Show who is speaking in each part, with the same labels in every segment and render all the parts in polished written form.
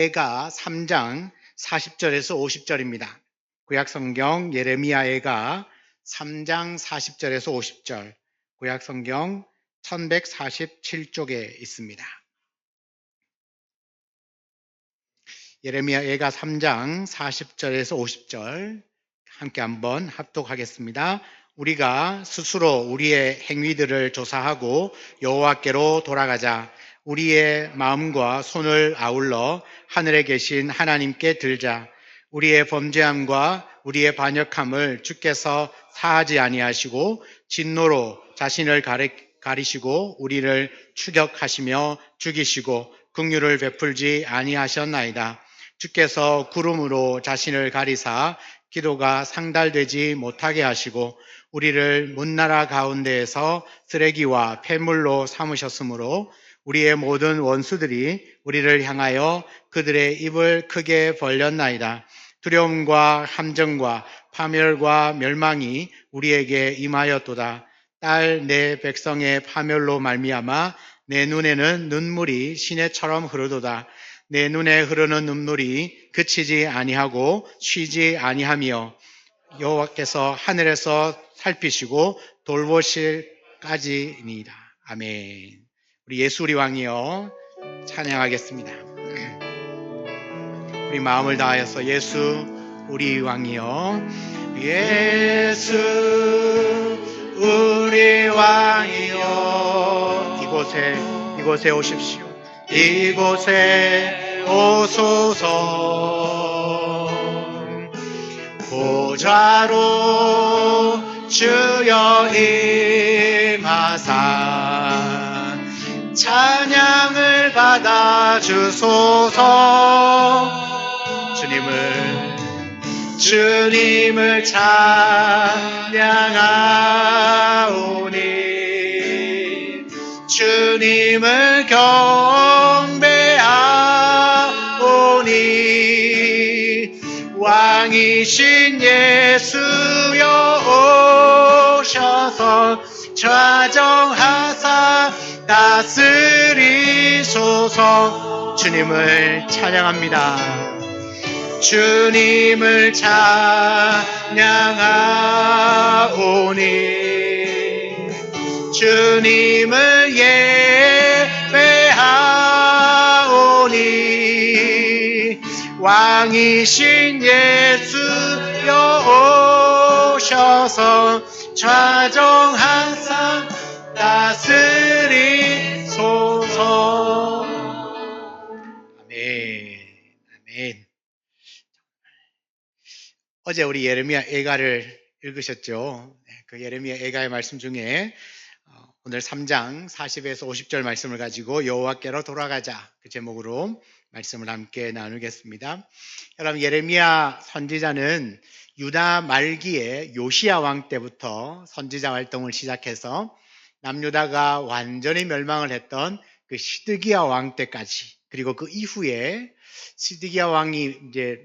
Speaker 1: 예가 3장 40절에서 50절입니다. 구약성경 예레미야애가 3장 40절에서 50절, 구약성경 1147쪽에 있습니다. 예레미야애가 3장 40절에서 50절 함께 한번 합독하겠습니다. 우리가 스스로 우리의 행위들을 조사하고 여호와께로 돌아가자. 우리의 마음과 손을 아울러 하늘에 계신 하나님께 들자. 우리의 범죄함과 우리의 반역함을 주께서 사하지 아니하시고 진노로 자신을 가리시고 우리를 추격하시며 죽이시고 긍휼을 베풀지 아니하셨나이다. 주께서 구름으로 자신을 가리사 기도가 상달되지 못하게 하시고 우리를 문나라 가운데에서 쓰레기와 폐물로 삼으셨으므로 우리의 모든 원수들이 우리를 향하여 그들의 입을 크게 벌렸나이다. 두려움과 함정과 파멸과 멸망이 우리에게 임하였도다. 딸 내 백성의 파멸로 말미암아 내 눈에는 눈물이 시내처럼 흐르도다. 내 눈에 흐르는 눈물이 그치지 아니하고 쉬지 아니하며 여호와께서 하늘에서 살피시고 돌보실까지니이다. 아멘. 우리 예수 우리 왕이여 찬양하겠습니다. 우리 마음을 다하여서 예수 우리 왕이여, 예수 우리 왕이여, 이곳에 오십시오. 이곳에 오소서. 보좌로 주여 임하사 찬양을 받아 주소서. 주님을 찬양하오니 주님을 경배하오니 왕이신 예수여 오셔서 좌정하사 다스리소서. 주님을 찬양합니다. 주님을 찬양하오니 주님을 예배하오니 왕이신 예수여 오셔서 좌정하사 다스리소서. 아멘. 아멘. 어제 우리 예레미야 애가를 읽으셨죠? 그 예레미야 애가의 말씀 중에 오늘 3장 40에서 50절 말씀을 가지고 여호와께로 돌아가자, 그 제목으로 말씀을 함께 나누겠습니다. 여러분, 예레미야 선지자는 유다 말기에 요시야 왕 때부터 선지자 활동을 시작해서 남유다가 완전히 멸망을 했던 그 시드기야 왕 때까지, 그리고 그 이후에 시드기야 왕이 이제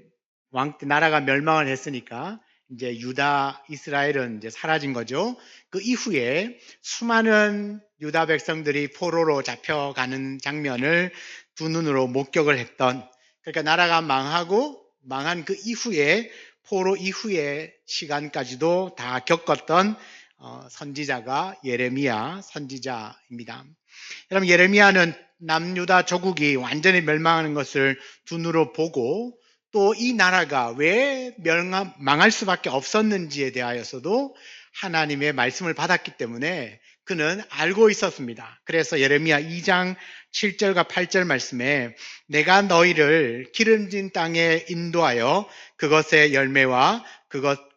Speaker 1: 왕 때 나라가 멸망을 했으니까 이제 유다, 이스라엘은 이제 사라진 거죠. 그 이후에 수많은 유다 백성들이 포로로 잡혀가는 장면을 두 눈으로 목격을 했던, 그러니까 나라가 망한 그 이후에 포로 이후의 시간까지도 다 겪었던 선지자가 예레미야 선지자입니다. 여러분, 예레미야는 남유다 조국이 완전히 멸망하는 것을 두 눈으로 보고 또 이 나라가 왜 망할 수밖에 없었는지에 대하여서도 하나님의 말씀을 받았기 때문에 그는 알고 있었습니다. 그래서 예레미야 2장 7절과 8절 말씀에 내가 너희를 기름진 땅에 인도하여 그것의 열매와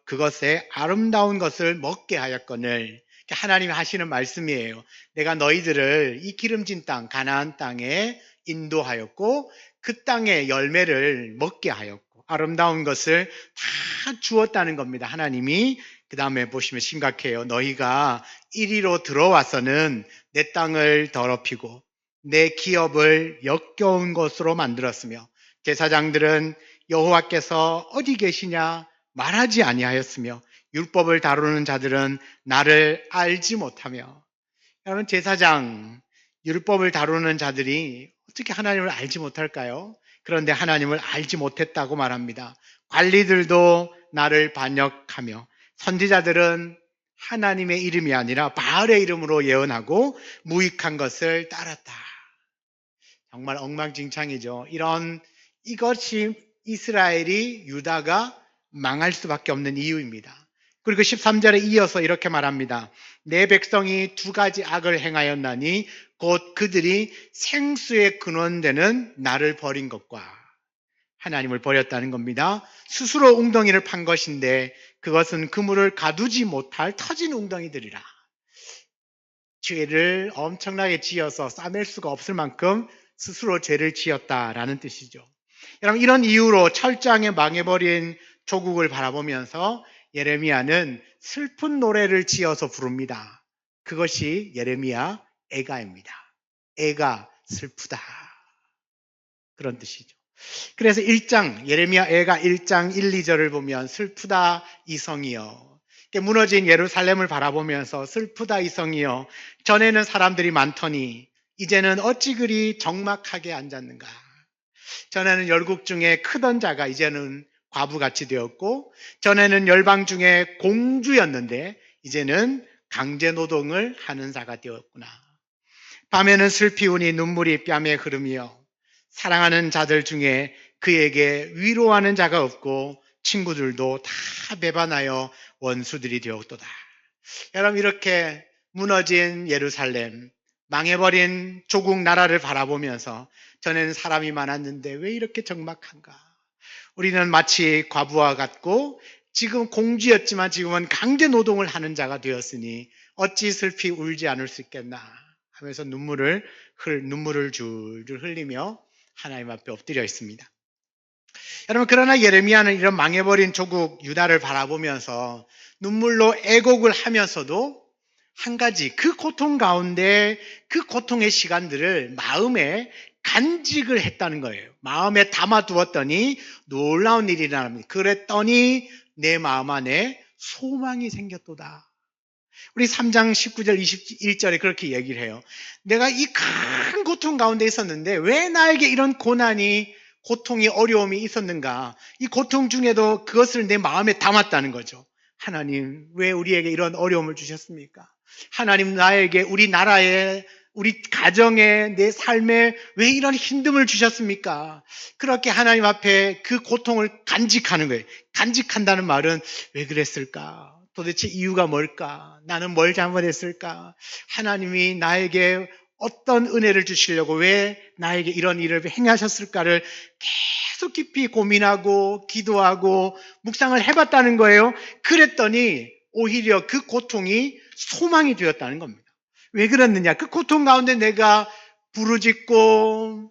Speaker 1: 그것의 아름다운 것을 먹게 하였거늘, 하나님이 하시는 말씀이에요. 내가 너희들을 이 기름진 땅 가나안 땅에 인도하였고 그 땅의 열매를 먹게 하였고 아름다운 것을 다 주었다는 겁니다. 하나님이. 그 다음에 보시면 심각해요. 너희가 이리로 들어와서는 내 땅을 더럽히고 내 기업을 역겨운 것으로 만들었으며 제사장들은 여호와께서 어디 계시냐 말하지 아니하였으며 율법을 다루는 자들은 나를 알지 못하며. 여러분, 제사장, 율법을 다루는 자들이 어떻게 하나님을 알지 못할까요? 그런데 하나님을 알지 못했다고 말합니다. 관리들도 나를 반역하며 선지자들은 하나님의 이름이 아니라 바알의 이름으로 예언하고 무익한 것을 따랐다. 정말 엉망진창이죠. 이것이 이스라엘이 유다가 망할 수밖에 없는 이유입니다. 그리고 13절에 이어서 이렇게 말합니다. 내 백성이 두 가지 악을 행하였나니 곧 그들이 생수의 근원되는 나를 버린 것과 하나님을 버렸다는 겁니다. 스스로 웅덩이를 판 것인데 그것은 그물을 가두지 못할 터진 웅덩이들이라. 죄를 엄청나게 지어서 싸맬 수가 없을 만큼 스스로 죄를 지었다라는 뜻이죠. 여러분, 이런 이유로 철저하게 망해버린 조국을 바라보면서 예레미야는 슬픈 노래를 지어서 부릅니다. 그것이 예레미야 애가입니다. 애가 슬프다. 그런 뜻이죠. 그래서 예레미야 애가 1장 1, 2절을 보면 슬프다 이성이여. 무너진 예루살렘을 바라보면서 슬프다 이성이여. 전에는 사람들이 많더니 이제는 어찌 그리 적막하게 앉았는가. 전에는 열국 중에 크던 자가 이제는 과부같이 되었고, 전에는 열방 중에 공주였는데 이제는 강제 노동을 하는 자가 되었구나. 밤에는 슬피 우니 눈물이 뺨에 흐르며 사랑하는 자들 중에 그에게 위로하는 자가 없고 친구들도 다 배반하여 원수들이 되었도다. 여러분, 이렇게 무너진 예루살렘, 망해버린 조국 나라를 바라보면서 전에는 사람이 많았는데 왜 이렇게 적막한가? 우리는 마치 과부와 같고 지금 공주였지만 지금은 강제 노동을 하는 자가 되었으니 어찌 슬피 울지 않을 수 있겠나 하면서 눈물을 줄줄 흘리며 하나님 앞에 엎드려 있습니다. 여러분, 그러나 예레미야는 이런 망해버린 조국 유다를 바라보면서 눈물로 애곡을 하면서도 한 가지, 그 고통 가운데 그 고통의 시간들을 마음에 간직을 했다는 거예요. 마음에 담아두었더니 놀라운 일이 일어납니다. 그랬더니 내 마음 안에 소망이 생겼도다. 우리 3장 19절 21절에 그렇게 얘기를 해요. 내가 이 큰 고통 가운데 있었는데 왜 나에게 이런 고통이 어려움이 있었는가? 이 고통 중에도 그것을 내 마음에 담았다는 거죠. 하나님, 왜 우리에게 이런 어려움을 주셨습니까? 하나님, 나에게, 우리 나라에, 우리 가정에, 내 삶에 왜 이런 힘듦을 주셨습니까? 그렇게 하나님 앞에 그 고통을 간직하는 거예요. 간직한다는 말은 왜 그랬을까? 도대체 이유가 뭘까? 나는 뭘 잘못했을까? 하나님이 나에게 어떤 은혜를 주시려고 왜 나에게 이런 일을 행하셨을까를 계속 깊이 고민하고 기도하고 묵상을 해봤다는 거예요. 그랬더니 오히려 그 고통이 소망이 되었다는 겁니다. 왜 그랬느냐? 그 고통 가운데 내가 부르짖고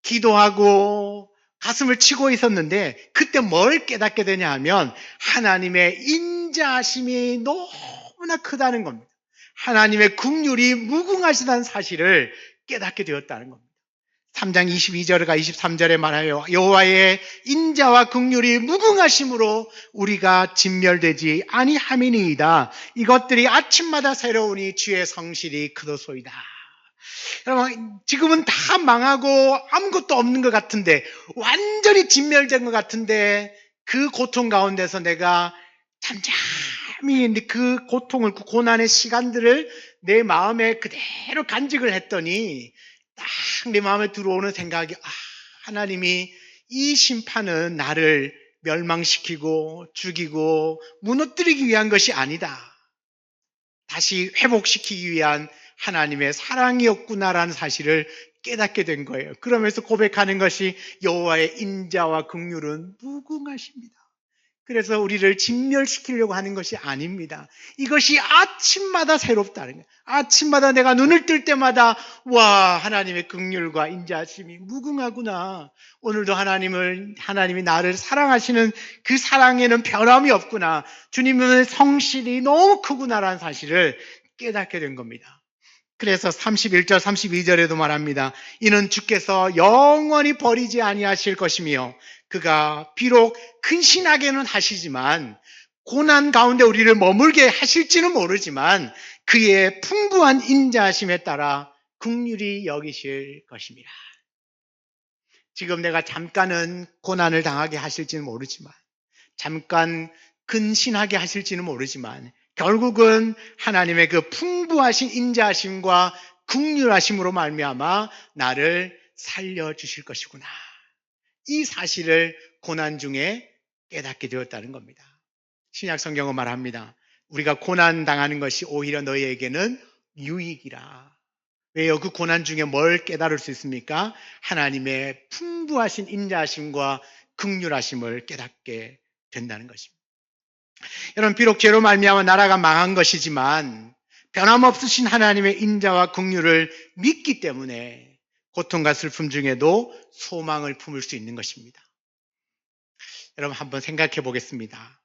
Speaker 1: 기도하고 가슴을 치고 있었는데 그때 뭘 깨닫게 되냐 하면 하나님의 인자하심이 너무나 크다는 겁니다. 하나님의 긍휼이 무궁하시다는 사실을 깨닫게 되었다는 겁니다. 3장 22절과 23절에 말하여 여호와의 인자와 긍휼이 무궁하심으로 우리가 진멸되지 아니함이니이다. 이것들이 아침마다 새로우니 주의 성실이 크도소이다. 여러분, 지금은 다 망하고 아무것도 없는 것 같은데, 완전히 진멸된 것 같은데, 그 고통 가운데서 내가 잠잠히 그 고통을, 그 고난의 시간들을 내 마음에 그대로 간직을 했더니 딱 내 마음에 들어오는 생각이, 하나님이 이 심판은 나를 멸망시키고 죽이고 무너뜨리기 위한 것이 아니다. 다시 회복시키기 위한 하나님의 사랑이었구나라는 사실을 깨닫게 된 거예요. 그러면서 고백하는 것이 여호와의 인자와 긍휼은 무궁하십니다. 그래서 우리를 진멸시키려고 하는 것이 아닙니다. 이것이 아침마다 새롭다는 거예요. 아침마다 내가 눈을 뜰 때마다 와, 하나님의 긍휼과 인자하심이 무궁하구나. 오늘도 하나님이 나를 사랑하시는 그 사랑에는 변함이 없구나. 주님의 성실이 너무 크구나라는 사실을 깨닫게 된 겁니다. 그래서 31절 32절에도 말합니다. 이는 주께서 영원히 버리지 아니하실 것이며 그가 비록 근신하게는 하시지만 고난 가운데 우리를 머물게 하실지는 모르지만 그의 풍부한 인자하심에 따라 긍휼히 여기실 것입니다. 지금 내가 잠깐은 고난을 당하게 하실지는 모르지만, 잠깐 근신하게 하실지는 모르지만, 결국은 하나님의 그 풍부하신 인자하심과 긍휼하심으로 말미암아 나를 살려주실 것이구나. 이 사실을 고난 중에 깨닫게 되었다는 겁니다. 신약 성경은 말합니다. 우리가 고난 당하는 것이 오히려 너희에게는 유익이라. 왜요? 그 고난 중에 뭘 깨달을 수 있습니까? 하나님의 풍부하신 인자하심과 긍휼하심을 깨닫게 된다는 것입니다. 여러분, 비록 죄로 말미암아 나라가 망한 것이지만 변함없으신 하나님의 인자와 긍휼을 믿기 때문에 고통과 슬픔 중에도 소망을 품을 수 있는 것입니다. 여러분, 한번 생각해 보겠습니다.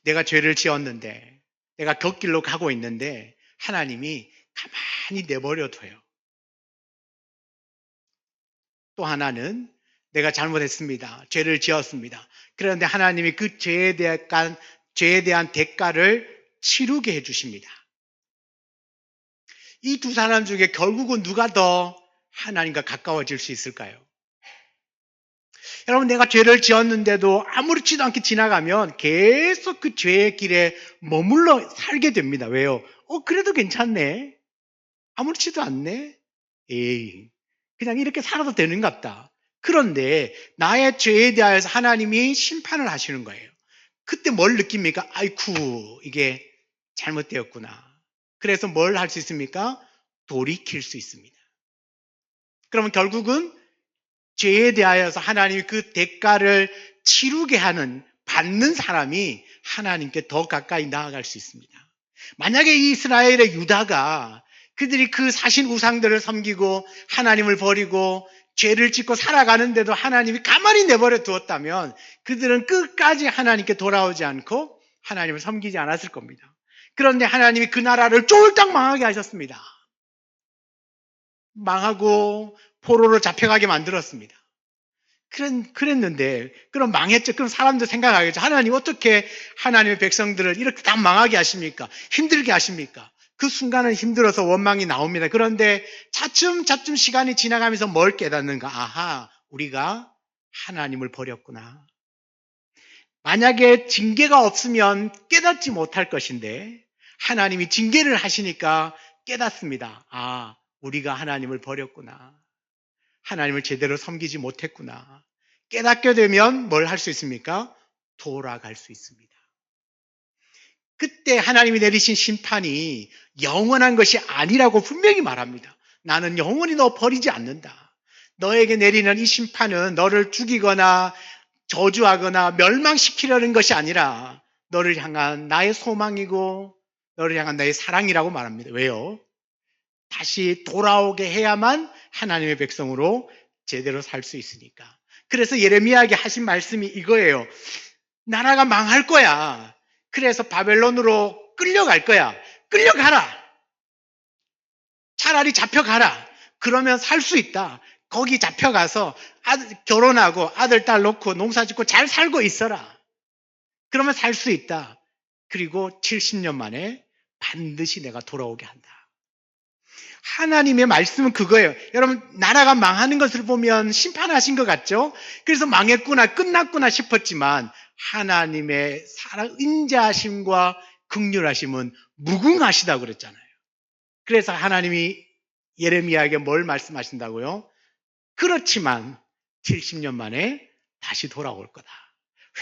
Speaker 1: 내가 죄를 지었는데, 내가 곁길로 가고 있는데 하나님이 가만히 내버려둬요. 또 하나는 내가 잘못했습니다. 죄를 지었습니다. 그런데 하나님이 그 죄에 대한 대가를 치르게 해주십니다. 이 두 사람 중에 결국은 누가 더 하나님과 가까워질 수 있을까요? 여러분, 내가 죄를 지었는데도 아무렇지도 않게 지나가면 계속 그 죄의 길에 머물러 살게 됩니다. 왜요? 그래도 괜찮네. 아무렇지도 않네. 에이, 그냥 이렇게 살아도 되는 것 같다. 그런데 나의 죄에 대해서 하나님이 심판을 하시는 거예요. 그때 뭘 느낍니까? 아이쿠, 이게 잘못되었구나. 그래서 뭘 할 수 있습니까? 돌이킬 수 있습니다. 그러면 결국은 죄에 대하여서 하나님이 그 대가를 치르게 하는, 받는 사람이 하나님께 더 가까이 나아갈 수 있습니다. 만약에 이 이스라엘의 유다가 그들이 그 사신 우상들을 섬기고 하나님을 버리고 죄를 짓고 살아가는데도 하나님이 가만히 내버려 두었다면 그들은 끝까지 하나님께 돌아오지 않고 하나님을 섬기지 않았을 겁니다. 그런데 하나님이 그 나라를 쫄딱 망하게 하셨습니다. 망하고 포로로 잡혀가게 만들었습니다. 그랬는데, 그럼 망했죠. 그럼 사람들 생각하겠죠. 하나님 어떻게 하나님의 백성들을 이렇게 다 망하게 하십니까? 힘들게 하십니까? 그 순간은 힘들어서 원망이 나옵니다. 그런데 차츰 시간이 지나가면서 뭘 깨닫는가? 아하, 우리가 하나님을 버렸구나. 만약에 징계가 없으면 깨닫지 못할 것인데 하나님이 징계를 하시니까 깨닫습니다. 아, 우리가 하나님을 버렸구나. 하나님을 제대로 섬기지 못했구나. 깨닫게 되면 뭘 할 수 있습니까? 돌아갈 수 있습니다. 그때 하나님이 내리신 심판이 영원한 것이 아니라고 분명히 말합니다. 나는 영원히 너 버리지 않는다. 너에게 내리는 이 심판은 너를 죽이거나 저주하거나 멸망시키려는 것이 아니라 너를 향한 나의 소망이고 너를 향한 나의 사랑이라고 말합니다. 왜요? 다시 돌아오게 해야만 하나님의 백성으로 제대로 살 수 있으니까. 그래서 예레미야에게 하신 말씀이 이거예요. 나라가 망할 거야. 그래서 바벨론으로 끌려갈 거야. 끌려가라. 차라리 잡혀가라. 그러면 살 수 있다. 거기 잡혀가서 결혼하고 아들, 딸 놓고 농사 짓고 잘 살고 있어라. 그러면 살 수 있다. 그리고 70년 만에 반드시 내가 돌아오게 한다. 하나님의 말씀은 그거예요. 여러분, 나라가 망하는 것을 보면 심판하신 것 같죠? 그래서 망했구나, 끝났구나 싶었지만 하나님의 사랑, 인자하심과 긍휼하심은 무궁하시다고 그랬잖아요. 그래서 하나님이 예레미야에게 뭘 말씀하신다고요? 그렇지만 70년 만에 다시 돌아올 거다.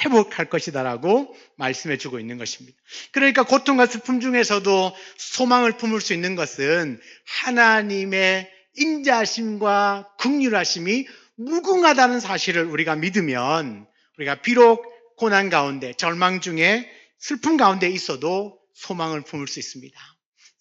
Speaker 1: 회복할 것이다라고 말씀해 주고 있는 것입니다. 그러니까 고통과 슬픔 중에서도 소망을 품을 수 있는 것은 하나님의 인자하심과 긍휼하심이 무궁하다는 사실을 우리가 믿으면 우리가 비록 고난 가운데, 절망 중에 슬픔 가운데 있어도 소망을 품을 수 있습니다.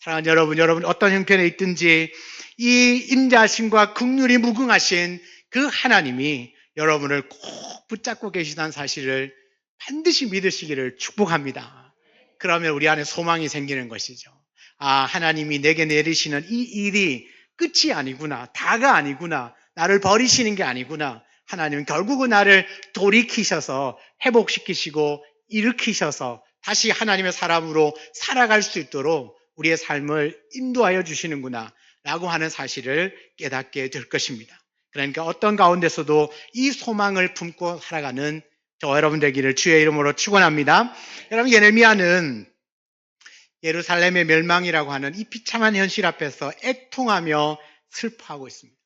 Speaker 1: 사랑하는 여러분 어떤 형편에 있든지 이 인자하심과 긍휼이 무궁하신 그 하나님이 여러분을 꼭 붙잡고 계시다는 사실을 반드시 믿으시기를 축복합니다. 그러면 우리 안에 소망이 생기는 것이죠. 아, 하나님이 내게 내리시는 이 일이 끝이 아니구나. 다가 아니구나. 나를 버리시는 게 아니구나. 하나님은 결국은 나를 돌이키셔서 회복시키시고 일으키셔서 다시 하나님의 사람으로 살아갈 수 있도록 우리의 삶을 인도하여 주시는구나 라고 하는 사실을 깨닫게 될 것입니다. 그러니까 어떤 가운데서도 이 소망을 품고 살아가는 저와 여러분 되기를 주의 이름으로 축원합니다. 여러분, 예레미야는 예루살렘의 멸망이라고 하는 이 비참한 현실 앞에서 애통하며 슬퍼하고 있습니다.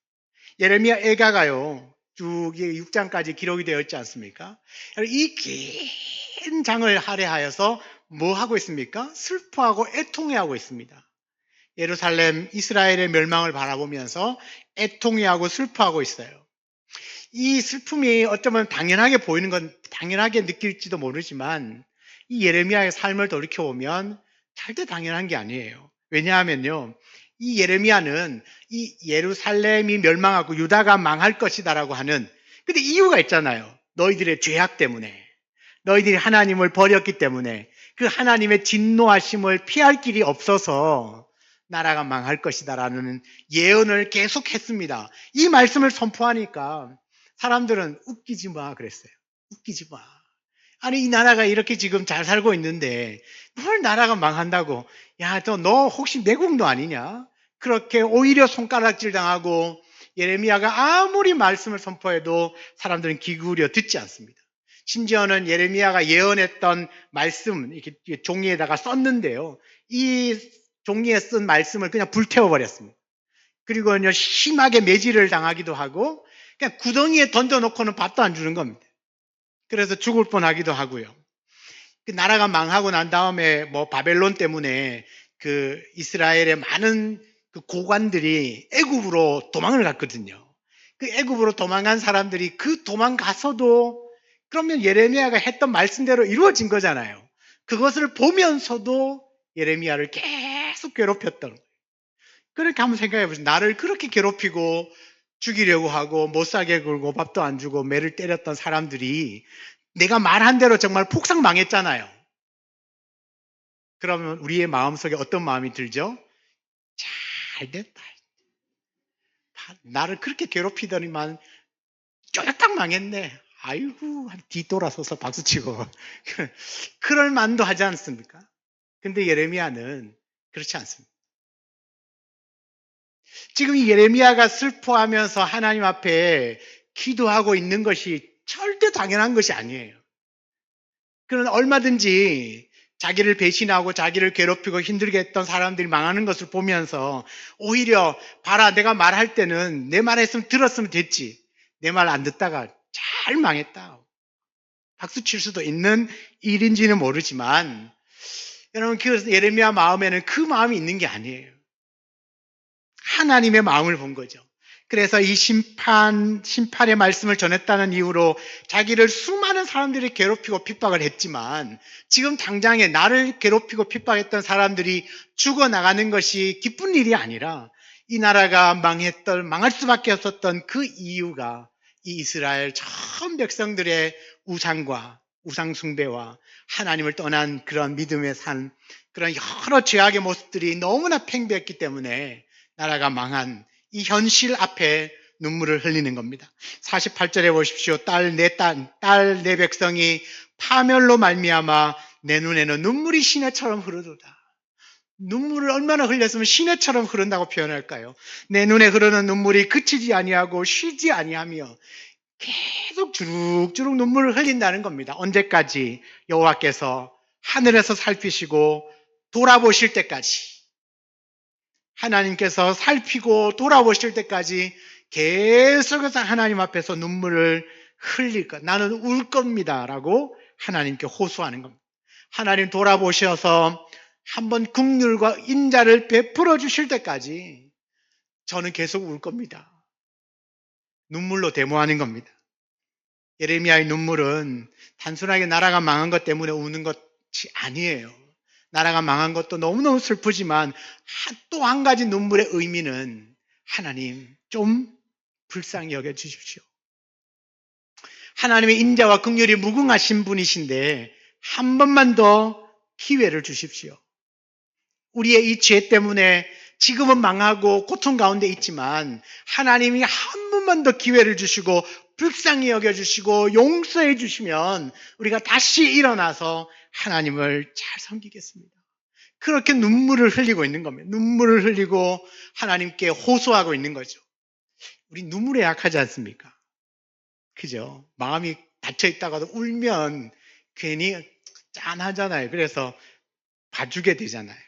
Speaker 1: 예레미야 애가가요, 쭉 6장까지 기록이 되어 있지 않습니까? 이 긴 장을 할애하여서 뭐 하고 있습니까? 슬퍼하고 애통해하고 있습니다. 예루살렘, 이스라엘의 멸망을 바라보면서 애통해하고 슬퍼하고 있어요. 이 슬픔이 어쩌면 당연하게 보이는 건 당연하게 느낄지도 모르지만 이 예레미야의 삶을 돌이켜보면 절대 당연한 게 아니에요. 왜냐하면요, 이 예레미야는 이 예루살렘이 멸망하고 유다가 망할 것이다라고 하는, 근데 이유가 있잖아요. 너희들의 죄악 때문에, 너희들이 하나님을 버렸기 때문에 그 하나님의 진노하심을 피할 길이 없어서 나라가 망할 것이다라는 예언을 계속했습니다. 이 말씀을 선포하니까 사람들은 웃기지 마 그랬어요. 웃기지 마. 아니, 이 나라가 이렇게 지금 잘 살고 있는데 뭘 나라가 망한다고. 야, 너 혹시 내국노 아니냐? 그렇게 오히려 손가락질 당하고 예레미야가 아무리 말씀을 선포해도 사람들은 귀 기울여 듣지 않습니다. 심지어는 예레미야가 예언했던 말씀 이렇게 종이에다가 썼는데요, 이 종이에 쓴 말씀을 그냥 불태워버렸습니다. 그리고 심하게 매질을 당하기도 하고 그냥 구덩이에 던져놓고는 밥도 안 주는 겁니다. 그래서 죽을 뻔하기도 하고요. 그 나라가 망하고 난 다음에 뭐 바벨론 때문에 그 이스라엘의 많은 그 고관들이 애굽으로 도망을 갔거든요. 그 애굽으로 도망간 사람들이 그 도망가서도 그러면 예레미야가 했던 말씀대로 이루어진 거잖아요. 그것을 보면서도 예레미야를 계속 괴롭혔던 거예요. 그렇게 한번 생각해 보세요. 나를 그렇게 괴롭히고 죽이려고 하고 못 살게 굴고 밥도 안 주고 매를 때렸던 사람들이 내가 말한 대로 정말 폭삭 망했잖아요. 그러면 우리의 마음속에 어떤 마음이 들죠? 잘 됐다. 나를 그렇게 괴롭히더니만 쫄딱 망했네. 아이고, 뒤돌아서서 박수치고. 그럴 만도 하지 않습니까? 근데 예레미야는 그렇지 않습니다. 지금 이 예레미야가 슬퍼하면서 하나님 앞에 기도하고 있는 것이 절대 당연한 것이 아니에요. 그는 얼마든지 자기를 배신하고 자기를 괴롭히고 힘들게 했던 사람들이 망하는 것을 보면서 오히려 봐라, 내가 말할 때는 내 말 했으면 들었으면 됐지. 내 말 안 듣다가 잘 망했다. 박수 칠 수도 있는 일인지는 모르지만 여러분, 그 예레미야 마음에는 그 마음이 있는 게 아니에요. 하나님의 마음을 본 거죠. 그래서 이 심판의 말씀을 전했다는 이유로 자기를 수많은 사람들이 괴롭히고 핍박을 했지만 지금 당장에 나를 괴롭히고 핍박했던 사람들이 죽어나가는 것이 기쁜 일이 아니라 이 나라가 망할 수밖에 없었던 그 이유가 이 이스라엘 전 백성들의 우상과 우상숭배와 하나님을 떠난 그런 믿음의 산, 그런 여러 죄악의 모습들이 너무나 팽배했기 때문에 나라가 망한 이 현실 앞에 눈물을 흘리는 겁니다. 48절에 보십시오. 딸 내 백성이 파멸로 말미암아 내 눈에는 눈물이 시내처럼 흐르도다. 눈물을 얼마나 흘렸으면 시내처럼 흐른다고 표현할까요? 내 눈에 흐르는 눈물이 그치지 아니하고 쉬지 아니하며 계속 주룩주룩 눈물을 흘린다는 겁니다. 언제까지? 여호와께서 하늘에서 살피시고 돌아보실 때까지, 하나님께서 살피고 돌아보실 때까지 계속해서 하나님 앞에서 눈물을 흘릴 것, 나는 울 겁니다 라고 하나님께 호소하는 겁니다. 하나님 돌아보셔서 한번 긍휼과 인자를 베풀어 주실 때까지 저는 계속 울 겁니다. 눈물로 데모하는 겁니다. 예레미야의 눈물은 단순하게 나라가 망한 것 때문에 우는 것이 아니에요. 나라가 망한 것도 너무너무 슬프지만 또 한 가지 눈물의 의미는 하나님 좀 불쌍히 여겨주십시오. 하나님의 인자와 긍휼이 무궁하신 분이신데 한 번만 더 기회를 주십시오. 우리의 이 죄 때문에 지금은 망하고 고통 가운데 있지만 하나님이 한 번만 더 기회를 주시고 불쌍히 여겨주시고 용서해 주시면 우리가 다시 일어나서 하나님을 잘 섬기겠습니다. 그렇게 눈물을 흘리고 있는 겁니다. 눈물을 흘리고 하나님께 호소하고 있는 거죠. 우리 눈물에 약하지 않습니까? 그죠? 마음이 닫혀 있다가도 울면 괜히 짠하잖아요. 그래서 봐주게 되잖아요.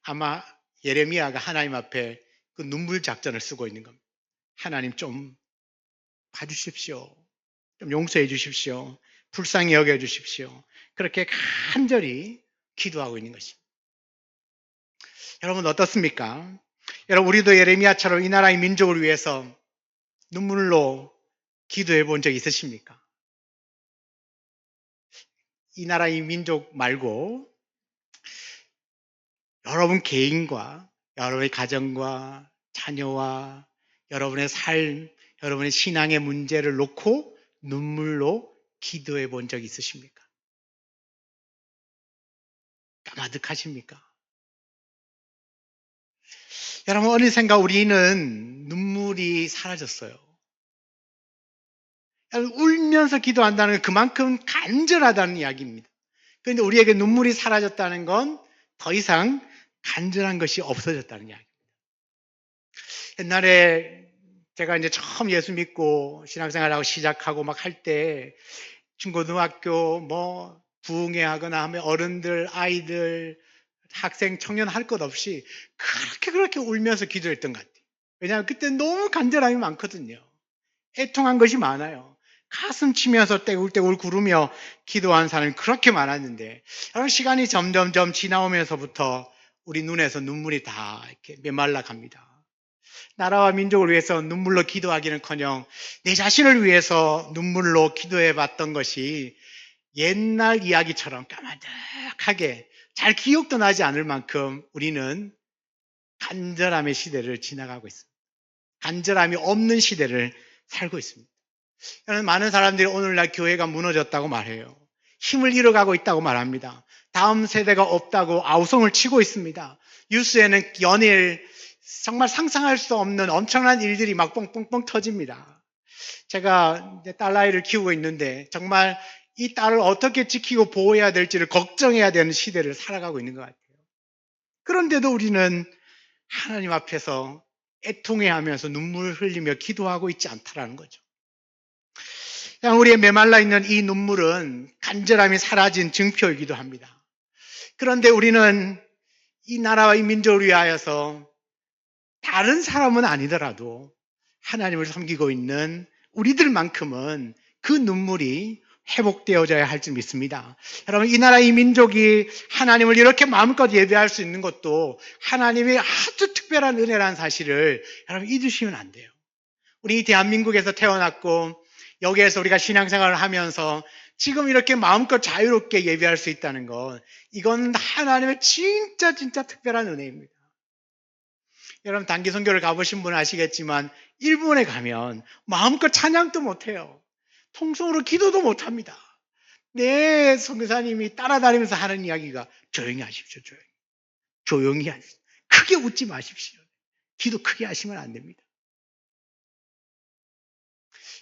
Speaker 1: 아마 예레미야가 하나님 앞에 그 눈물 작전을 쓰고 있는 겁니다. 하나님 좀 봐주십시오. 좀 용서해 주십시오. 불쌍히 여겨 주십시오. 그렇게 간절히 기도하고 있는 것입니다. 여러분 어떻습니까? 여러분 우리도 예레미야처럼 이 나라의 민족을 위해서 눈물로 기도해 본 적 있으십니까? 이 나라의 민족 말고 여러분 개인과 여러분의 가정과 자녀와 여러분의 삶, 여러분의 신앙의 문제를 놓고 눈물로 기도해 본 적 있으십니까? 까마득하십니까? 여러분 어느샌가 우리는 눈물이 사라졌어요. 울면서 기도한다는 건 그만큼 간절하다는 이야기입니다. 그런데 우리에게 눈물이 사라졌다는 건 더 이상 간절한 것이 없어졌다는 이야기입니다. 옛날에 제가 이제 처음 예수 믿고 신앙생활하고 시작하고 막 할 때 중고등학교 뭐 부흥회 하거나 하면 어른들, 아이들, 학생, 청년 할 것 없이 그렇게 울면서 기도했던 것 같아요. 왜냐하면 그때 너무 간절함이 많거든요. 애통한 것이 많아요. 가슴 치면서 떼굴떼굴 구르며 기도한 사람이 그렇게 많았는데, 여러분 시간이 점점점 지나오면서부터 우리 눈에서 눈물이 다 이렇게 메말라 갑니다. 나라와 민족을 위해서 눈물로 기도하기는커녕 내 자신을 위해서 눈물로 기도해 봤던 것이 옛날 이야기처럼 까마득하게 잘 기억도 나지 않을 만큼 우리는 간절함의 시대를 지나가고 있습니다. 간절함이 없는 시대를 살고 있습니다. 많은 사람들이 오늘날 교회가 무너졌다고 말해요. 힘을 잃어가고 있다고 말합니다. 다음 세대가 없다고 아우성을 치고 있습니다. 뉴스에는 연일 정말 상상할 수 없는 엄청난 일들이 막 뻥뻥뻥 터집니다. 제가 이제 딸아이를 키우고 있는데 정말 이 딸을 어떻게 지키고 보호해야 될지를 걱정해야 되는 시대를 살아가고 있는 것 같아요. 그런데도 우리는 하나님 앞에서 애통해하면서 눈물을 흘리며 기도하고 있지 않다라는 거죠. 그냥 우리의 메말라 있는 이 눈물은 간절함이 사라진 증표이기도 합니다. 그런데 우리는 이 나라와 이 민족을 위하여서 다른 사람은 아니더라도 하나님을 섬기고 있는 우리들만큼은 그 눈물이 회복되어져야 할 줄 믿습니다. 여러분, 이 나라 이 민족이 하나님을 이렇게 마음껏 예배할 수 있는 것도 하나님의 아주 특별한 은혜라는 사실을 여러분 잊으시면 안 돼요. 우리 대한민국에서 태어났고 여기에서 우리가 신앙생활을 하면서 지금 이렇게 마음껏 자유롭게 예배할 수 있다는 것, 이건 하나님의 진짜 특별한 은혜입니다. 여러분 단기 선교를 가보신 분은 아시겠지만 일본에 가면 마음껏 찬양도 못해요. 통성으로 기도도 못합니다. 네, 선교사님이 따라다니면서 하는 이야기가 조용히 하십시오. 조용히 하십시오. 크게 웃지 마십시오. 기도 크게 하시면 안 됩니다.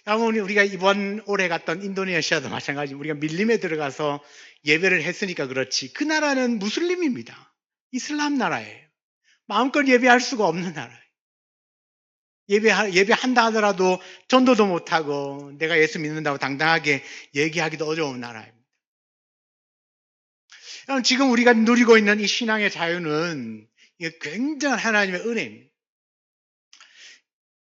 Speaker 1: 여러분 우리가 이번 올해 갔던 인도네시아도 마찬가지. 우리가 밀림에 들어가서 예배를 했으니까 그렇지 그 나라는 무슬림입니다. 이슬람 나라예요. 마음껏 예배할 수가 없는 나라예요. 예배한다 하더라도 전도도 못하고 내가 예수 믿는다고 당당하게 얘기하기도 어려운 나라입니다. 지금 우리가 누리고 있는 이 신앙의 자유는 굉장한 하나님의 은혜입니다.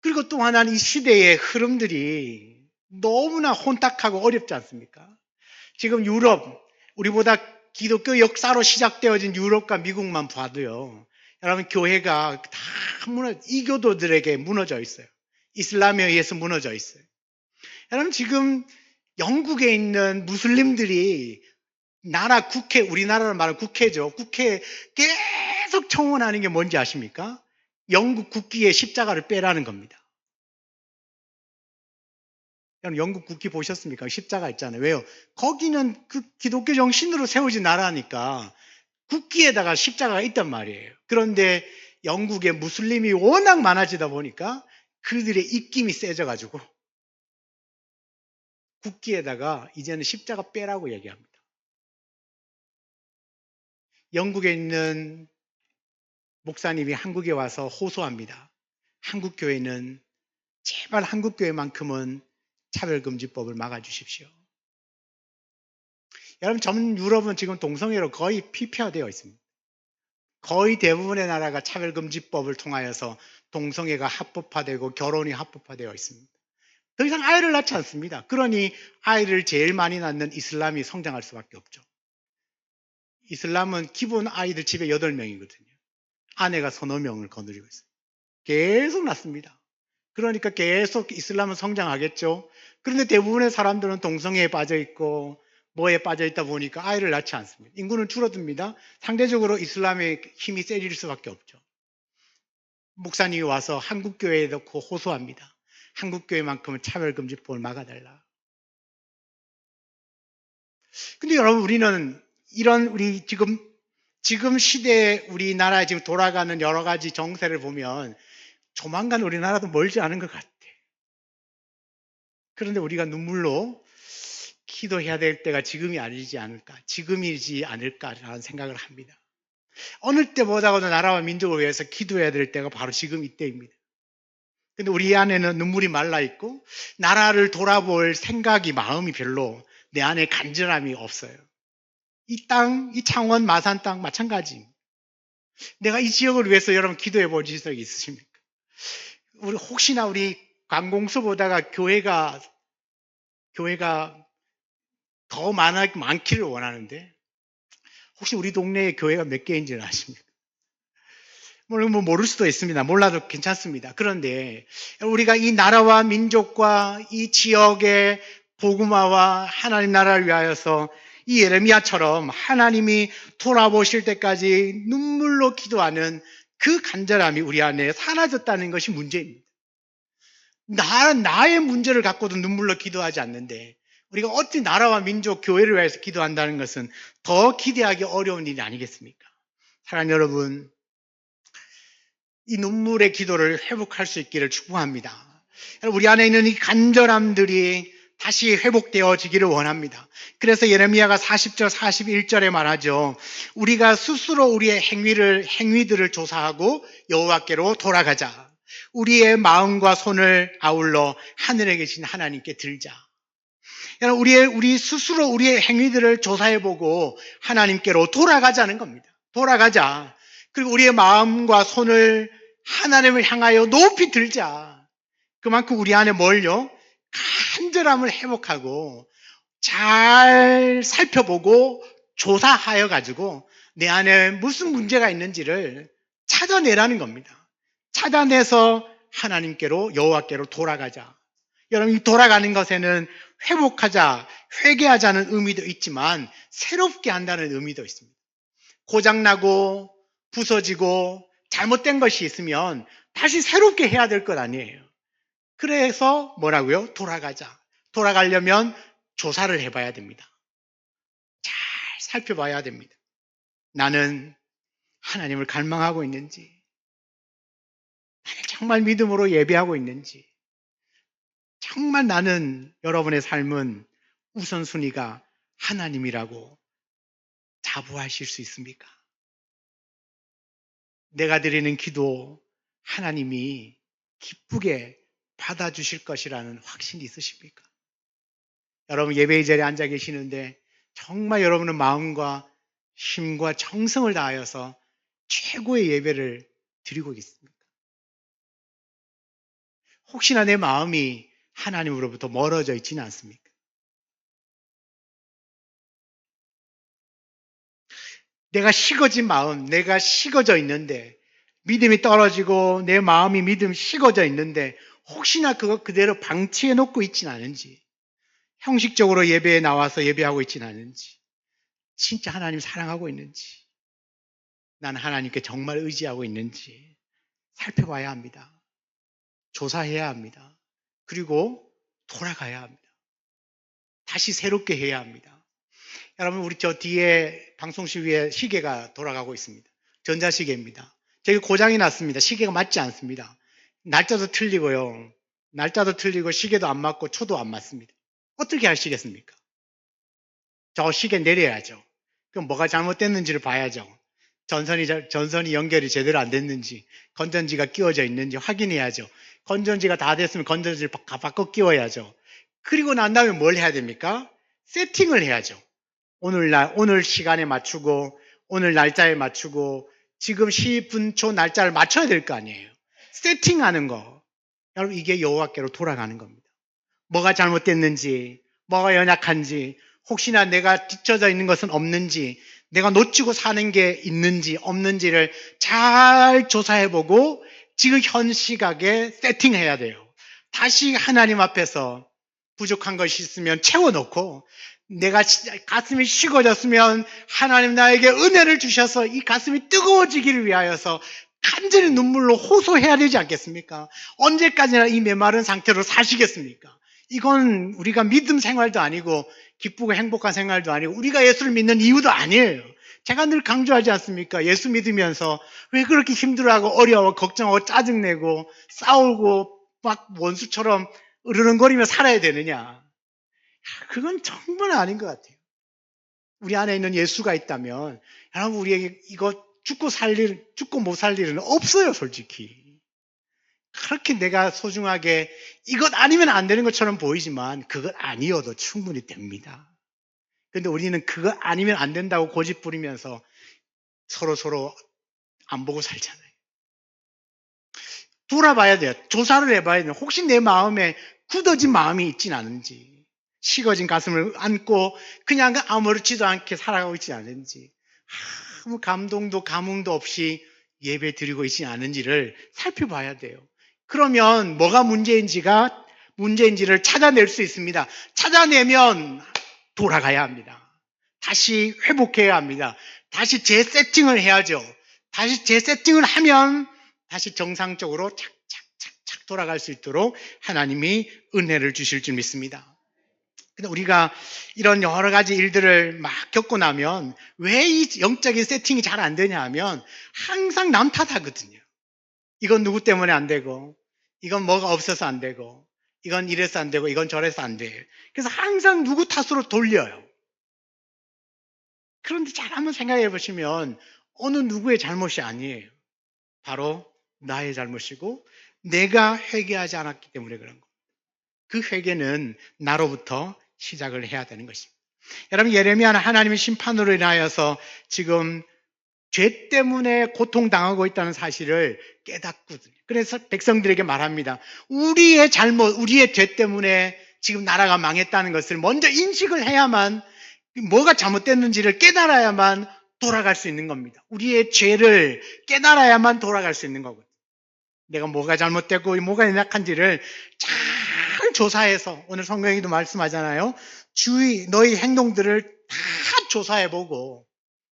Speaker 1: 그리고 또 하나는 이 시대의 흐름들이 너무나 혼탁하고 어렵지 않습니까? 지금 유럽, 우리보다 기독교 역사로 시작되어진 유럽과 미국만 봐도요. 여러분 교회가 다 이교도들에게 무너져 있어요. 이슬람에 의해서 무너져 있어요. 여러분 지금 영국에 있는 무슬림들이 나라 국회, 우리나라로 말하는 국회죠. 국회에 계속 청원하는 게 뭔지 아십니까? 영국 국기에 십자가를 빼라는 겁니다. 여러분 영국 국기 보셨습니까? 십자가 있잖아요. 왜요? 거기는 그 기독교 정신으로 세워진 나라니까 국기에다가 십자가가 있단 말이에요. 그런데 영국에 무슬림이 워낙 많아지다 보니까 그들의 입김이 세져가지고 국기에다가 이제는 십자가 빼라고 얘기합니다. 영국에 있는 목사님이 한국에 와서 호소합니다. 한국 교회는 제발 한국교회만큼은 차별금지법을 막아주십시오. 여러분, 전 유럽은 지금 동성애로 거의 피폐화되어 있습니다. 거의 대부분의 나라가 차별금지법을 통하여서 동성애가 합법화되고 결혼이 합법화되어 있습니다. 더 이상 아이를 낳지 않습니다. 그러니 아이를 제일 많이 낳는 이슬람이 성장할 수밖에 없죠. 이슬람은 기본 아이들 집에 8명이거든요. 아내가 서너 명을 거느리고 있어요. 계속 낳습니다. 그러니까 계속 이슬람은 성장하겠죠. 그런데 대부분의 사람들은 동성애에 빠져 있고 뭐에 빠져 있다 보니까 아이를 낳지 않습니다. 인구는 줄어듭니다. 상대적으로 이슬람의 힘이 세질 수밖에 없죠. 목사님이 와서 한국교회에 넣고 호소합니다. 한국교회만큼은 차별금지법을 막아달라. 근데 여러분, 우리는 우리 지금 시대에 우리나라에 지금 돌아가는 여러 가지 정세를 보면 조만간 우리나라도 멀지 않은 것 같아. 그런데 우리가 눈물로 기도해야 될 때가 지금이지 않을까라는 생각을 합니다. 어느 때보다도 나라와 민족을 위해서 기도해야 될 때가 바로 지금 이때입니다. 근데 우리 안에는 눈물이 말라 있고 나라를 돌아볼 생각이, 마음이 별로 내 안에 간절함이 없어요. 이 땅, 이 창원 마산 땅 마찬가지입니다. 내가 이 지역을 위해서 여러분 기도해 보신 적이 있으십니까? 혹시나 우리 관공서 보다가 교회가 더 많기를 원하는데 혹시 우리 동네에 교회가 몇 개인지는 아십니까? 물론 모를 수도 있습니다. 몰라도 괜찮습니다. 그런데 우리가 이 나라와 민족과 이 지역의 복음화와 하나님 나라를 위하여서 이 예레미야처럼 하나님이 돌아보실 때까지 눈물로 기도하는 그 간절함이 우리 안에 사라졌다는 것이 문제입니다. 나의 문제를 갖고도 눈물로 기도하지 않는데 우리가 어찌 나라와 민족, 교회를 위해서 기도한다는 것은 더 기대하기 어려운 일이 아니겠습니까? 사랑하는 여러분, 이 눈물의 기도를 회복할 수 있기를 축복합니다. 우리 안에 있는 이 간절함들이 다시 회복되어지기를 원합니다. 그래서 예레미야가 40절, 41절에 말하죠. 우리가 스스로 우리의 행위들을 조사하고 여호와께로 돌아가자. 우리의 마음과 손을 아울러 하늘에 계신 하나님께 들자. 우리 스스로 우리의 행위들을 조사해보고 하나님께로 돌아가자는 겁니다. 돌아가자. 그리고 우리의 마음과 손을 하나님을 향하여 높이 들자. 그만큼 우리 안에 뭘요? 간절함을 회복하고 잘 살펴보고 조사하여 가지고 내 안에 무슨 문제가 있는지를 찾아내라는 겁니다. 찾아내서 하나님께로, 여호와께로 돌아가자. 여러분, 이 돌아가는 것에는 회복하자, 회개하자는 의미도 있지만 새롭게 한다는 의미도 있습니다. 고장나고 부서지고 잘못된 것이 있으면 다시 새롭게 해야 될 것 아니에요. 그래서 뭐라고요? 돌아가자. 돌아가려면 조사를 해봐야 됩니다. 잘 살펴봐야 됩니다. 나는 하나님을 갈망하고 있는지, 나는 정말 믿음으로 예배하고 있는지, 정말 나는 여러분의 삶은 우선순위가 하나님이라고 자부하실 수 있습니까? 내가 드리는 기도 하나님이 기쁘게 받아주실 것이라는 확신이 있으십니까? 여러분, 예배의 자리에 앉아 계시는데 정말 여러분은 마음과 힘과 정성을 다하여서 최고의 예배를 드리고 있습니까? 혹시나 내 마음이 하나님으로부터 멀어져 있지는 않습니까? 내가 식어진 마음, 내가 식어져 있는데, 믿음이 떨어지고 내 마음이 믿음 식어져 있는데 혹시나 그거 그대로 방치해 놓고 있지는 않은지, 형식적으로 예배에 나와서 예배하고 있지는 않은지, 진짜 하나님 사랑하고 있는지, 난 하나님께 정말 의지하고 있는지 살펴봐야 합니다. 조사해야 합니다. 그리고 돌아가야 합니다. 다시 새롭게 해야 합니다. 여러분, 우리 저 뒤에 방송실 위에 시계가 돌아가고 있습니다. 전자시계입니다. 저기 고장이 났습니다. 시계가 맞지 않습니다. 날짜도 틀리고요. 날짜도 틀리고 시계도 안 맞고 초도 안 맞습니다. 어떻게 하시겠습니까? 저 시계 내려야죠. 그럼 뭐가 잘못됐는지를 봐야죠. 전선이 연결이 제대로 안 됐는지, 건전지가 끼워져 있는지 확인해야죠. 건전지가 다 됐으면 건전지를 바꿔 끼워야죠. 그리고 난 다음에 뭘 해야 됩니까? 세팅을 해야죠. 오늘 시간에 맞추고, 오늘 날짜에 맞추고, 지금 시, 분, 초, 날짜를 맞춰야 될 거 아니에요. 세팅하는 거. 여러분, 이게 여호와께로 돌아가는 겁니다. 뭐가 잘못됐는지, 뭐가 연약한지, 혹시나 내가 뒤쳐져 있는 것은 없는지, 내가 놓치고 사는 게 있는지 없는지를 잘 조사해보고 지금 현 시각에 세팅해야 돼요. 다시 하나님 앞에서 부족한 것이 있으면 채워놓고, 내가 가슴이 식어졌으면 하나님 나에게 은혜를 주셔서 이 가슴이 뜨거워지기를 위하여서 간절히 눈물로 호소해야 되지 않겠습니까? 언제까지나 이 메마른 상태로 사시겠습니까? 이건 우리가 믿음 생활도 아니고 기쁘고 행복한 생활도 아니고 우리가 예수를 믿는 이유도 아니에요. 제가 늘 강조하지 않습니까? 예수 믿으면서 왜 그렇게 힘들어하고 어려워 걱정하고 짜증내고 싸우고 막 원수처럼 으르렁거리며 살아야 되느냐? 그건 정말 아닌 것 같아요. 우리 안에 있는 예수가 있다면 여러분 우리에게 이거 죽고 못 살 일은 없어요, 솔직히. 그렇게 내가 소중하게 이것 아니면 안 되는 것처럼 보이지만 그것 아니어도 충분히 됩니다. 근데 우리는 그것 아니면 안 된다고 고집 부리면서 서로 안 보고 살잖아요. 돌아봐야 돼요. 조사를 해봐야 돼요. 혹시 내 마음에 굳어진 마음이 있진 않은지, 식어진 가슴을 안고 그냥 아무렇지도 않게 살아가고 있지 않은지, 아무 감동도 감흥도 없이 예배 드리고 있지 않은지를 살펴봐야 돼요. 그러면 뭐가 문제인지를 찾아낼 수 있습니다. 찾아내면 돌아가야 합니다. 다시 회복해야 합니다. 다시 재세팅을 해야죠. 다시 재세팅을 하면 다시 정상적으로 착착착착 돌아갈 수 있도록 하나님이 은혜를 주실 줄 믿습니다. 근데 우리가 이런 여러 가지 일들을 막 겪고 나면 왜 이 영적인 세팅이 잘 안 되냐 하면 항상 남 탓하거든요. 이건 누구 때문에 안 되고, 이건 뭐가 없어서 안 되고, 이건 이래서 안 되고, 이건 저래서 안 돼. 그래서 항상 누구 탓으로 돌려요. 그런데 잘 한번 생각해 보시면 어느 누구의 잘못이 아니에요. 바로 나의 잘못이고 내가 회개하지 않았기 때문에 그런 겁니다. 그 회개는 나로부터 시작을 해야 되는 것입니다. 여러분, 예레미야는 하나님의 심판으로 인하여서 지금 죄 때문에 고통당하고 있다는 사실을 깨닫거든요. 그래서 백성들에게 말합니다. 우리의 잘못, 우리의 죄 때문에 지금 나라가 망했다는 것을 먼저 인식을 해야만, 뭐가 잘못됐는지를 깨달아야만 돌아갈 수 있는 겁니다. 우리의 죄를 깨달아야만 돌아갈 수 있는 거거든요. 내가 뭐가 잘못됐고 뭐가 연약한지를 잘 조사해서, 오늘 성경에도 말씀하잖아요. 너희 행동들을 다 조사해보고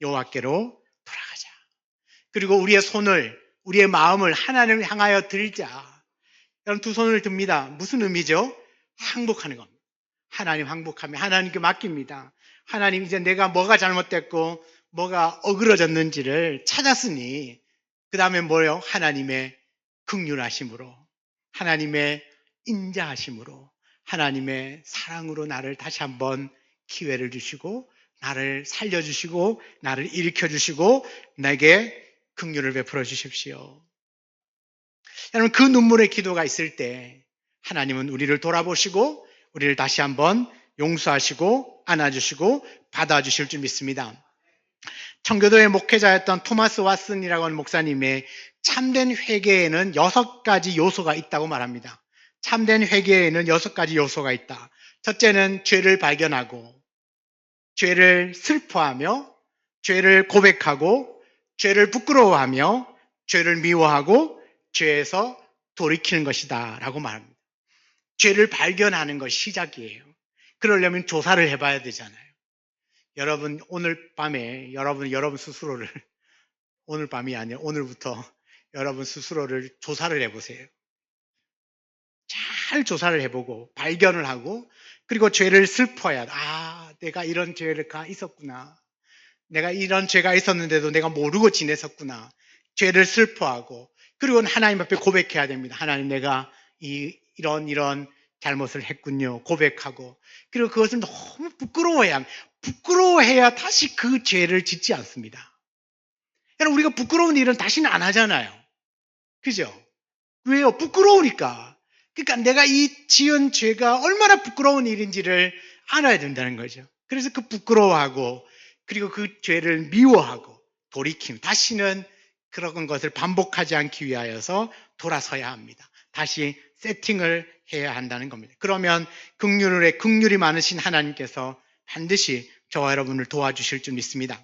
Speaker 1: 여호와께로 돌아가자. 그리고 우리의 마음을 하나님을 향하여 들자. 여러분, 두 손을 듭니다. 무슨 의미죠? 항복하는 겁니다. 하나님 항복하면 하나님께 맡깁니다. 하나님, 이제 내가 뭐가 잘못됐고 뭐가 어그러졌는지를 찾았으니 그 다음에 뭐요? 하나님의 긍휼하심으로, 하나님의 인자하심으로, 하나님의 사랑으로 나를 다시 한번 기회를 주시고 나를 살려주시고 나를 일으켜주시고 내게 긍휼을 베풀어 주십시오. 여러분, 그 눈물의 기도가 있을 때 하나님은 우리를 돌아보시고 우리를 다시 한번 용서하시고 안아주시고 받아주실 줄 믿습니다. 청교도의 목회자였던 토마스 왓슨이라고 하는 목사님의 참된 회개에는 6가지 요소가 있다고 말합니다. 참된 회개에는 6가지 요소가 있다. 첫째는 죄를 발견하고, 죄를 슬퍼하며, 죄를 고백하고, 죄를 부끄러워하며, 죄를 미워하고, 죄에서 돌이키는 것이다 라고 말합니다. 죄를 발견하는 것이 시작이에요. 그러려면 조사를 해봐야 되잖아요. 여러분, 오늘 밤에 여러분 스스로를, 오늘 밤이 아니라 오늘부터 여러분 스스로를 조사를 해보세요. 잘 조사를 해보고 발견을 하고, 그리고 죄를 슬퍼해야 돼. 내가 이런 죄가 있었구나. 내가 이런 죄가 있었는데도 내가 모르고 지냈었구나. 죄를 슬퍼하고, 그리고 하나님 앞에 고백해야 됩니다. 하나님, 내가 이런 잘못을 했군요. 고백하고, 그리고 그것을 너무 부끄러워해야 다시 그 죄를 짓지 않습니다. 여러분, 우리가 부끄러운 일은 다시는 안 하잖아요. 그죠? 왜요? 부끄러우니까. 그러니까 내가 이 지은 죄가 얼마나 부끄러운 일인지를 알아야 된다는 거죠. 그래서 그 부끄러워하고 그리고 그 죄를 미워하고 돌이킴, 다시는 그런 것을 반복하지 않기 위하여서 돌아서야 합니다. 다시 세팅을 해야 한다는 겁니다. 그러면 긍휼이 많으신 하나님께서 반드시 저와 여러분을 도와주실 줄 믿습니다.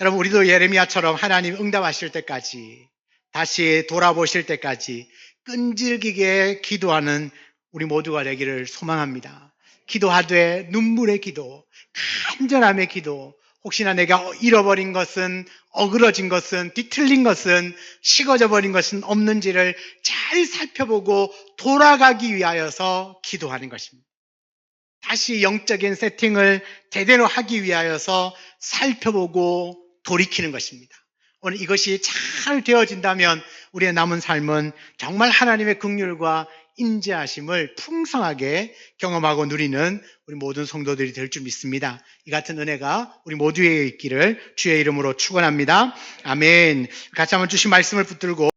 Speaker 1: 여러분, 우리도 예레미야처럼 하나님 응답하실 때까지, 다시 돌아보실 때까지 끈질기게 기도하는 우리 모두가 되기를 소망합니다. 기도하되 눈물의 기도, 간절함의 기도, 혹시나 내가 잃어버린 것은, 어그러진 것은, 뒤틀린 것은, 식어져 버린 것은 없는지를 잘 살펴보고 돌아가기 위하여서 기도하는 것입니다. 다시 영적인 세팅을 제대로 하기 위하여서 살펴보고 돌이키는 것입니다. 오늘 이것이 잘 되어진다면 우리의 남은 삶은 정말 하나님의 긍휼과 인자하심을 풍성하게 경험하고 누리는 우리 모든 성도들이 될 줄 믿습니다. 이 같은 은혜가 우리 모두에게 있기를 주의 이름으로 축원합니다. 아멘. 같이 한번 주신 말씀을 붙들고